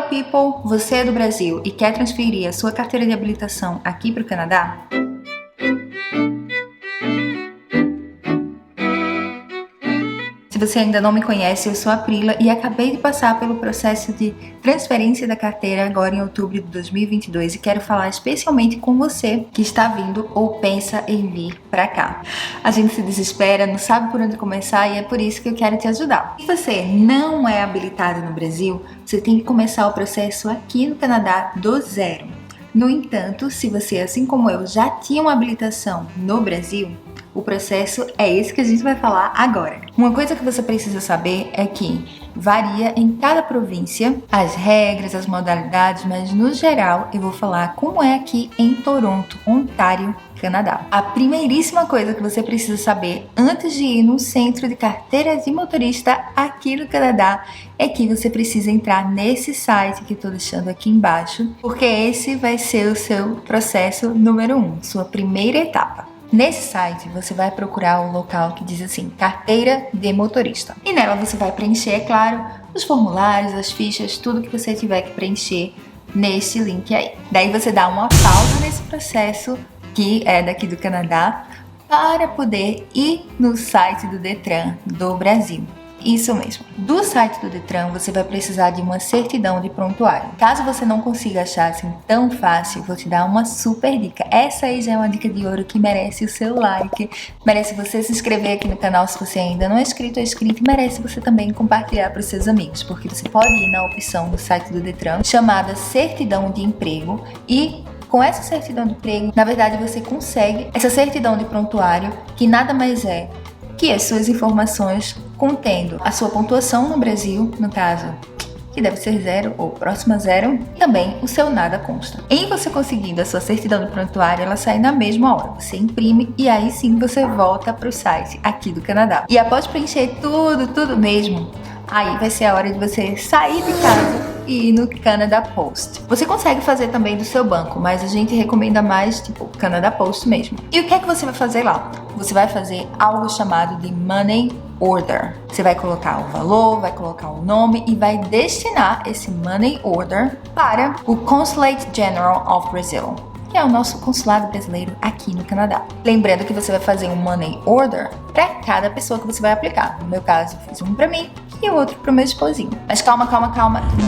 Hello people! Você é do Brasil e quer transferir a sua carteira de habilitação aqui para o Canadá? Se você ainda não me conhece, eu sou a Prila e acabei de passar pelo processo de transferência da carteira agora em outubro de 2022 e quero falar especialmente com você que está vindo ou pensa em vir para cá. A gente se desespera, não sabe por onde começar e é por isso que eu quero te ajudar. Se você não é habilitado no Brasil, você tem que começar o processo aqui no Canadá do zero. No entanto, se você, assim como eu, já tinha uma habilitação no Brasil, o processo é esse que a gente vai falar agora. Uma coisa que você precisa saber é que varia em cada província as regras, as modalidades, mas no geral eu vou falar como é aqui em Toronto, Ontário, Canadá. A primeiríssima coisa que você precisa saber antes de ir no centro de carteira de motorista aqui no Canadá é que você precisa entrar nesse site que eu estou deixando aqui embaixo, porque esse vai ser o seu processo número 1, sua primeira etapa. Nesse site você vai procurar o local que diz assim, carteira de motorista. E nela você vai preencher, é claro, os formulários, as fichas, tudo que você tiver que preencher nesse link aí. Daí você dá uma pausa nesse processo, que é daqui do Canadá, para poder ir no site do Detran do Brasil. Isso mesmo. Do site do Detran você vai precisar de uma certidão de prontuário. Caso você não consiga achar assim tão fácil, vou te dar uma super dica. Essa aí já é uma dica de ouro que merece o seu like, merece você se inscrever aqui no canal se você ainda não é inscrito ou inscrito, e merece você também compartilhar para os seus amigos, porque você pode ir na opção do site do Detran chamada certidão de emprego e com essa certidão de emprego, na verdade você consegue essa certidão de prontuário que nada mais é que as suas informações contendo a sua pontuação no Brasil, no caso, que deve ser 0 ou próxima a 0, e também o seu nada consta. Em você conseguindo a sua certidão de prontuário, ela sai na mesma hora. Você imprime e aí sim você volta para o site aqui do Canadá. E após preencher tudo mesmo, aí vai ser a hora de você sair de casa e ir no Canada Post. Você consegue fazer também do seu banco, mas a gente recomenda mais, tipo, Canada Post mesmo. E o que é que você vai fazer lá? Você vai fazer algo chamado de Money Order. Você vai colocar o valor, vai colocar o nome e vai destinar esse Money Order para o Consulate General of Brazil, que é o nosso consulado brasileiro aqui no Canadá. Lembrando que você vai fazer um Money Order para cada pessoa que você vai aplicar. No meu caso, eu fiz um para mim e o outro para o meu esposinho. Mas calma,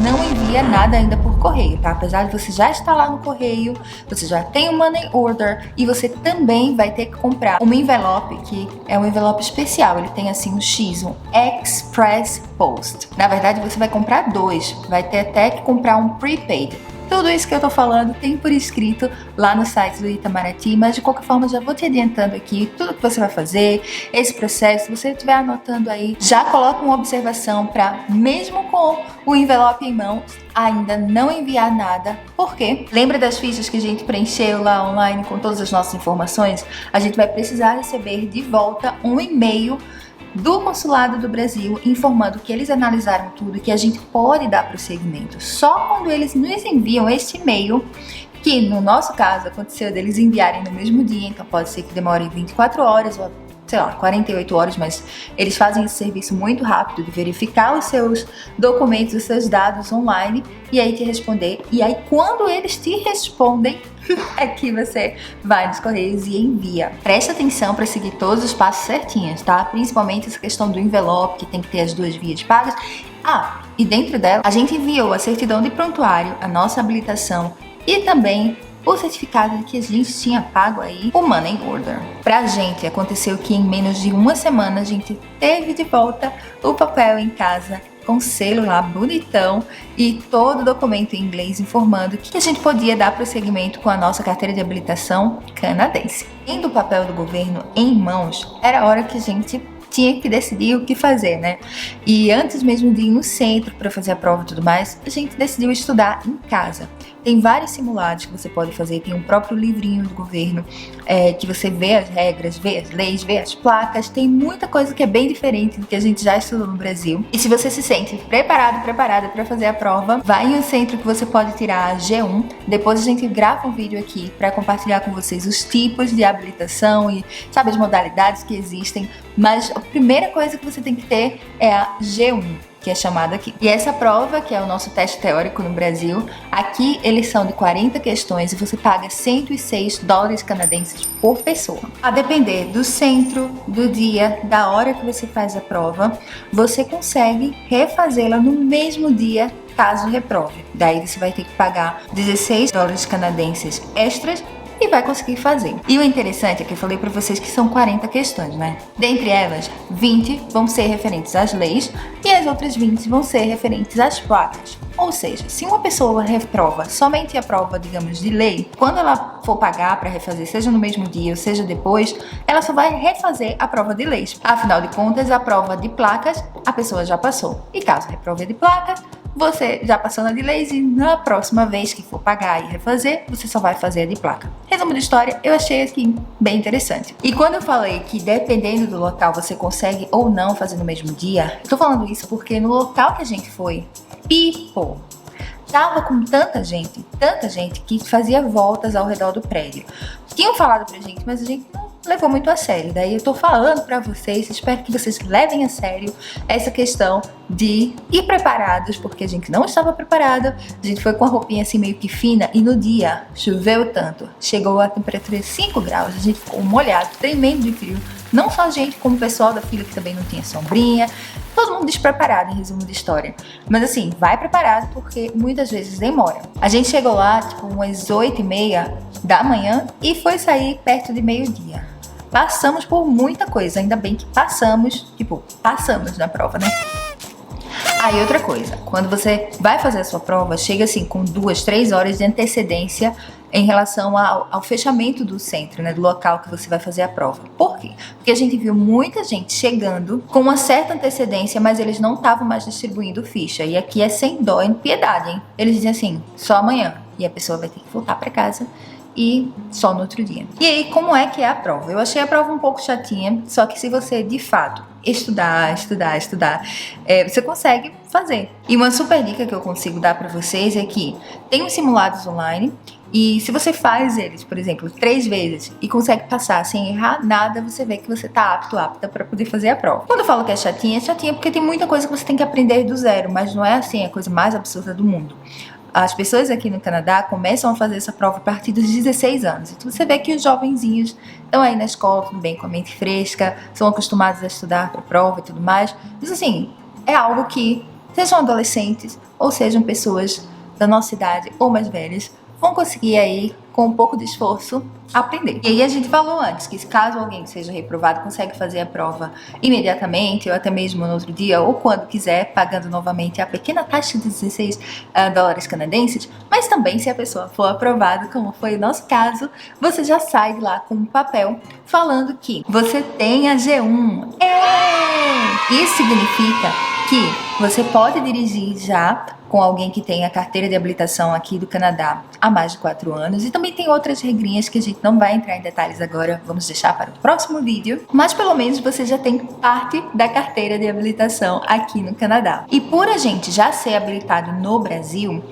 não envia nada ainda por correio, tá? Apesar de você já estar lá no correio, você já tem o Money Order e você também vai ter que comprar um envelope, que é um envelope especial. Ele tem assim um X, um Express Post. Na verdade, você vai comprar 2, vai ter até que comprar um prepaid. Tudo isso que eu tô falando tem por escrito lá no site do Itamaraty, mas de qualquer forma já vou te adiantando aqui tudo que você vai fazer, esse processo. Se você estiver anotando aí, já coloca uma observação para, mesmo com o envelope em mão, ainda não enviar nada. Por quê? Lembra das fichas que a gente preencheu lá online com todas as nossas informações? A gente vai precisar receber de volta um e-mail do Consulado do Brasil informando que eles analisaram tudo e que a gente pode dar prosseguimento. Só quando eles nos enviam este e-mail, que no nosso caso aconteceu deles enviarem no mesmo dia, então pode ser que demore 24 horas ou sei lá, 48 horas, mas eles fazem esse serviço muito rápido de verificar os seus documentos, os seus dados online e aí te responder. E aí quando eles te respondem, é que você vai nos correios e envia. Presta atenção para seguir todos os passos certinhos, tá? Principalmente essa questão do envelope, que tem que ter as 2 vias pagas. Ah, e dentro dela, a gente enviou a certidão de prontuário, a nossa habilitação e também o certificado de que a gente tinha pago aí o Money Order. Pra gente, aconteceu que em menos de uma semana a gente teve de volta o papel em casa, com selo lá bonitão e todo o documento em inglês informando que a gente podia dar prosseguimento com a nossa carteira de habilitação canadense. Tendo o papel do governo em mãos, era a hora que a gente tinha que decidir o que fazer, né? E antes mesmo de ir no centro para fazer a prova e tudo mais, a gente decidiu estudar em casa. Tem vários simulados que você pode fazer, tem um próprio livrinho do governo que você vê as regras, vê as leis, vê as placas, tem muita coisa que é bem diferente do que a gente já estudou no Brasil. E se você se sente preparada para fazer a prova, vai em um centro que você pode tirar a G1, depois a gente grava um vídeo aqui para compartilhar com vocês os tipos de habilitação e, sabe, as modalidades que existem Mas a primeira coisa que você tem que ter é a G1, que é chamada aqui. E essa prova, que é o nosso teste teórico no Brasil, aqui eles são de 40 questões e você paga 106 dólares canadenses por pessoa. A depender do centro, do dia, da hora que você faz a prova, você consegue refazê-la no mesmo dia, caso reprove. Daí você vai ter que pagar 16 dólares canadenses extras e vai conseguir fazer. E o interessante é que eu falei para vocês que são 40 questões, né? Dentre elas, 20 vão ser referentes às leis e as outras 20 vão ser referentes às placas. Ou seja, se uma pessoa reprova somente a prova, digamos, de lei, quando ela for pagar para refazer, seja no mesmo dia ou seja depois, ela só vai refazer a prova de leis. Afinal de contas, a prova de placas, a pessoa já passou. E caso reprove de placas, você já passou na de leis e na próxima vez que for pagar e refazer, você só vai fazer a de placa. Resumo da história, eu achei aqui bem interessante. E quando eu falei que dependendo do local você consegue ou não fazer no mesmo dia, eu tô falando isso porque no local que a gente foi, tava com tanta gente que fazia voltas ao redor do prédio. Tinham falado pra gente, mas a gente não levou muito a sério. Daí eu tô falando pra vocês, espero que vocês levem a sério essa questão de ir preparados, porque a gente não estava preparado. A gente foi com a roupinha assim meio que fina e no dia choveu tanto, chegou a temperatura de 5 graus, a gente ficou molhado, tremendo de frio. Não só a gente, como o pessoal da fila que também não tinha sombrinha, todo mundo despreparado, em resumo de história. Mas assim, vai preparado porque muitas vezes demora. A gente chegou lá tipo umas 8h30 da manhã e foi sair perto de meio-dia. Passamos por muita coisa, ainda bem que passamos na prova, né? E outra coisa, quando você vai fazer a sua prova, chega assim com 2, 3 horas de antecedência em relação ao fechamento do centro, né, do local que você vai fazer a prova. Por quê? Porque a gente viu muita gente chegando com uma certa antecedência, mas eles não estavam mais distribuindo ficha. E aqui é sem dó e piedade, hein? Eles dizem assim, só amanhã. E a pessoa vai ter que voltar para casa e só no outro dia. E aí, como é que é a prova? Eu achei a prova um pouco chatinha, só que se você, de fato, estudar, você consegue fazer. E uma super dica que eu consigo dar para vocês é que tem os simulados online e se você faz eles, por exemplo, 3 vezes e consegue passar sem errar nada, você vê que você tá apta para poder fazer a prova. Quando eu falo que é chatinha porque tem muita coisa que você tem que aprender do zero, mas não é assim a coisa mais absurda do mundo. As pessoas aqui no Canadá começam a fazer essa prova a partir dos 16 anos. Então você vê que os jovenzinhos estão aí na escola, tudo bem, com a mente fresca, são acostumados a estudar para a prova e tudo mais. Mas assim, é algo que, sejam adolescentes ou sejam pessoas da nossa idade ou mais velhas, vão conseguir aí, com um pouco de esforço, aprender. E aí a gente falou antes que caso alguém seja reprovado, consegue fazer a prova imediatamente ou até mesmo no outro dia ou quando quiser, pagando novamente a pequena taxa de 16 dólares canadenses, mas também se a pessoa for aprovada, como foi o nosso caso, você já sai de lá com um papel falando que você tem a G1. Isso significa que você pode dirigir já com alguém que tem a carteira de habilitação aqui do Canadá há mais de 4 anos. E também tem outras regrinhas que a gente não vai entrar em detalhes agora, vamos deixar para o próximo vídeo. Mas pelo menos você já tem parte da carteira de habilitação aqui no Canadá. E por a gente já ser habilitado no Brasil,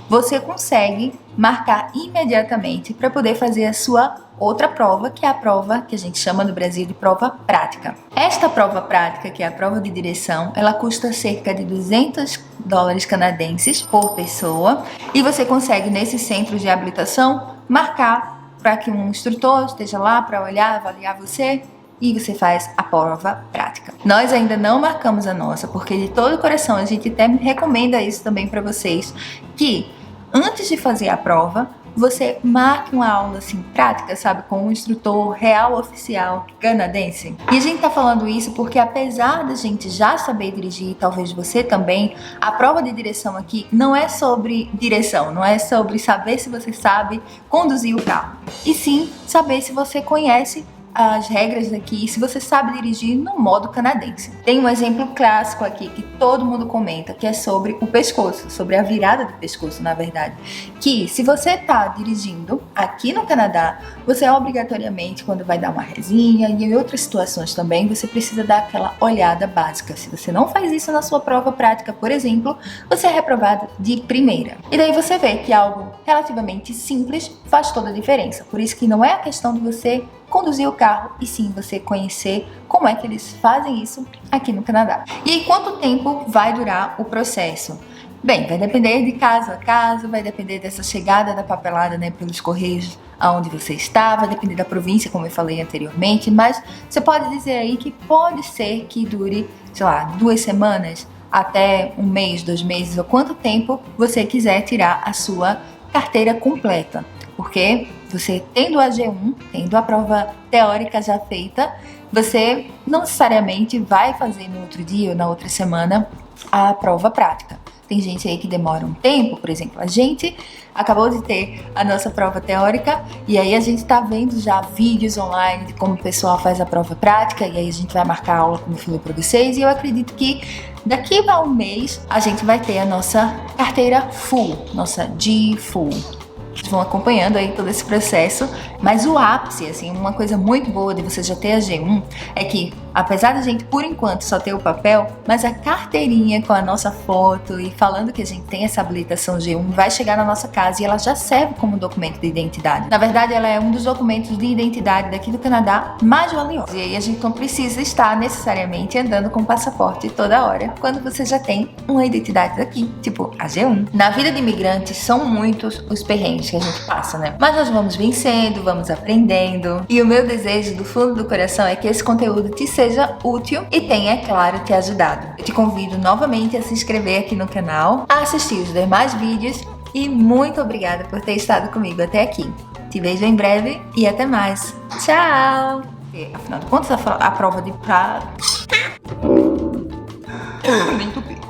você consegue marcar imediatamente para poder fazer a sua outra prova, que é a prova que a gente chama no Brasil de prova prática. Esta prova prática, que é a prova de direção, ela custa cerca de 200 dólares canadenses por pessoa e você consegue nesse centro de habilitação marcar para que um instrutor esteja lá para olhar, avaliar você e você faz a prova prática. Nós ainda não marcamos a nossa, porque de todo o coração a gente até recomenda isso também para vocês, que antes de fazer a prova, você marque uma aula assim prática, sabe, com um instrutor real oficial canadense. E a gente tá falando isso porque apesar da gente já saber dirigir, talvez você também, a prova de direção aqui não é sobre direção, não é sobre saber se você sabe conduzir o carro, e sim saber se você conhece as regras daqui, se você sabe dirigir no modo canadense. Tem um exemplo clássico aqui que todo mundo comenta, que é sobre o pescoço, sobre a virada do pescoço, na verdade. Que se você tá dirigindo aqui no Canadá, você obrigatoriamente, quando vai dar uma resinha e em outras situações também, você precisa dar aquela olhada básica. Se você não faz isso na sua prova prática, por exemplo, você é reprovado de primeira. E daí você vê que algo relativamente simples faz toda a diferença. Por isso que não é a questão de você conduzir o carro e sim você conhecer como é que eles fazem isso aqui no Canadá. E aí, quanto tempo vai durar o processo? Bem, vai depender de caso a caso, vai depender dessa chegada da papelada, né, pelos correios aonde você está, vai depender da província, como eu falei anteriormente, mas você pode dizer aí que pode ser que dure, sei lá, 2 semanas, até 1 mês, 2 meses, ou quanto tempo você quiser tirar a sua carteira completa. Porque você tendo a G1, tendo a prova teórica já feita, você não necessariamente vai fazer no outro dia ou na outra semana a prova prática. Tem gente aí que demora um tempo, por exemplo, a gente acabou de ter a nossa prova teórica e aí a gente tá vendo já vídeos online de como o pessoal faz a prova prática e aí a gente vai marcar aula, como eu falei pra vocês, e eu acredito que daqui a 1 mês a gente vai ter a nossa carteira full, nossa G full. Vocês vão acompanhando aí todo esse processo, mas o ápice, assim, uma coisa muito boa de você já ter a G1 é que, apesar da gente, por enquanto, só ter o papel, mas a carteirinha com a nossa foto e falando que a gente tem essa habilitação G1 vai chegar na nossa casa e ela já serve como documento de identidade. Na verdade, ela é um dos documentos de identidade daqui do Canadá mais valiosos. E aí a gente não precisa estar necessariamente andando com passaporte toda hora, quando você já tem uma identidade daqui, tipo a G1. Na vida de imigrante, são muitos os perrengues que a gente passa, né? Mas nós vamos vencendo, vamos aprendendo. E o meu desejo do fundo do coração é que esse conteúdo te seja útil e tenha, é claro, te ajudado. Eu te convido novamente a se inscrever aqui no canal, a assistir os demais vídeos e muito obrigada por ter estado comigo até aqui. Te vejo em breve e até mais. Tchau! Afinal de contas, a prova de pra... Me entupi.